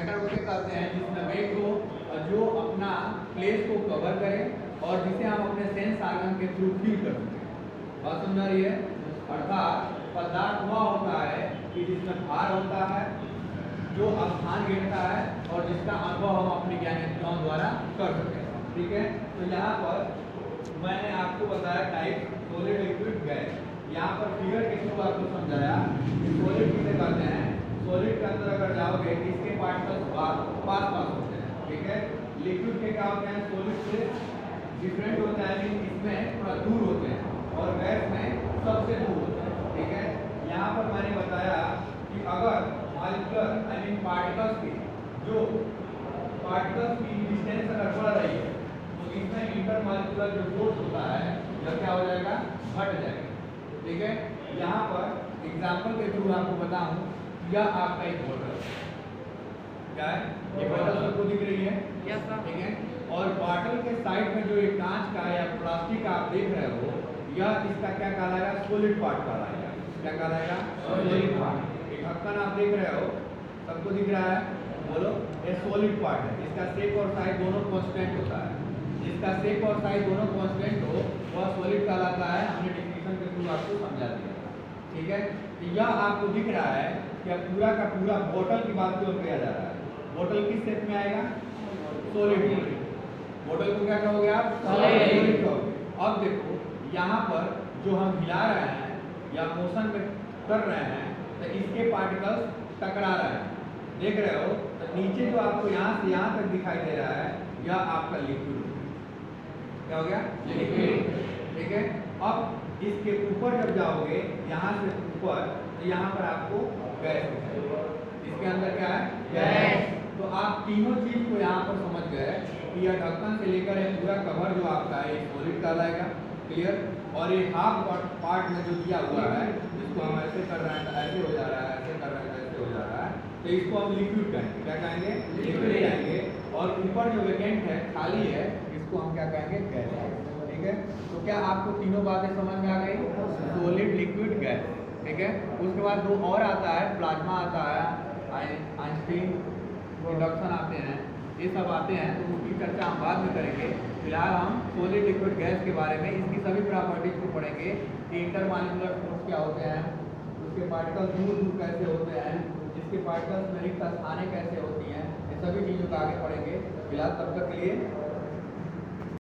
Vector को क्या कहते हैं, जिसमें वेग को जो अपना प्लेस को कवर करे और जिसे हम अपने सेंस ऑर्गन के थ्रू फील कर सकते हैं। बात समझ आ रही है? अर्थात पदार्थ वह होता है कि जिसमें भार होता है, जो स्थान घेरता है और जिसका अनुभव हम अपने ज्ञानेंद्रियों द्वारा कर सकते हैं। ठीक है, तो यहाँ पर मैंने आपको बताया टाइप सॉलिड, लिक्विड, गैस। यहाँ पर फिगर के थ्रू आपको समझाया कि सॉलिड किसे कहते हैं। सॉलिड के अंदर अगर जाओगे तो इसके पार्टिकल्स पास होते हैं। ठीक है, लिक्विड के क्या होते हैं, सॉलिड से डिफरेंट होते हैं, लेकिन इसमें थोड़ा दूर होते हैं, और गैस में सबसे दूर होते हैं। ठीक है, यहाँ पर मैंने बताया कि अगर मॉलिक्यूलर पार्टिकल्स की डिस्टेंस अगर बढ़ रही है तो इसमें इंटरमॉलिक्यूलर जो फोर्स होता है यह क्या हो जाएगा, घट जाएगा। ठीक है, यहाँ पर एग्जांपल के थ्रू आपको बताऊं, यह आपका एक बोतल क्या है, ये बोतल सबको दिख रही है। ठीक है, और बॉटल के साइड में जो एक कांच का या प्लास्टिक का आप देख रहे हो, यह इसका क्या कहलाएगा, सॉलिड पार्ट कहलाएगा। क्या कहलाएगा, सॉलिड पार्ट। एक ढक्कन आप देख रहे हो, सबको दिख रहा है, बोलो, ये सॉलिड पार्ट है। इसका शेप और साइज दोनों कांस्टेंट होता है। जिसका शेप और साइज दोनों कांस्टेंट हो वह सॉलिड कहलाता है। हमने डेफिनेशन के थ्रू आपको समझा दिया। ठीक है, तो यह आपको दिख रहा है कि पूरा का पूरा बोतल की बात क्यों किया जा रहा है। बोतल किस शेप में आएगा, सॉलिड। बोतल को क्या कहोगे आप, सॉलिड कहोगे। अब देखो यहाँ पर जो हम हिला रहे हैं या मोशन में कर रहे हैं तो इसके पार्टिकल्स टकरा रहे हैं, देख रहे हो। तो नीचे जो आपको यहाँ से यहाँ तक दिखाई दे रहा है यह आपका लिक्विड क्या हो गया, लिक्विड। ठीक है, अब इसके ऊपर जब जाओगे यहाँ से ऊपर तो यहाँ पर आपको गैस दिखाई, इसके अंदर क्या है, गैस। तो आप तीनों चीज को यहाँ पर समझ गए कि यह ढक्कन से लेकर एक पूरा कवर जो आपका है सॉलिड कहलाएगा। क्लियर। और ये हाफ पार्ट में जो दिया हुआ है, जिसको हम ऐसे कर रहे हैं तो ऐसे हो जा रहा है, ऐसे कर रहे हैं तो ऐसे हो जा रहा है, तो इसको हम लिक्विड कहेंगे। क्या कहेंगे, लिक्विड कहेंगे। और ऊपर जो वेकेंट है, खाली है, इसको हम क्या कहेंगे, गैस। ठीक है, तो क्या आपको तीनों बातें समझ में आ गई, सॉलिड, लिक्विड, गैस। ठीक है, उसके बाद दो और आता है, प्लाज्मा आता है, आइंस्टीन इंडक्शन आते हैं, ये सब आते हैं, तो उसकी चर्चा हम बाद में करेंगे। फिलहाल हम सॉलिड, लिक्विड, गैस के बारे में इसकी सभी प्रॉपर्टीज को पढ़ेंगे कि इंटरमॉलिक्यूलर फोर्स क्या होते हैं, उसके पार्टिकल्स दूर दूर कैसे होते हैं, इसके पार्टिकल्स में रिक्त स्थानें कैसे होती हैं, ये सभी चीज़ों को आगे पढ़ेंगे। फिलहाल तब तक के लिए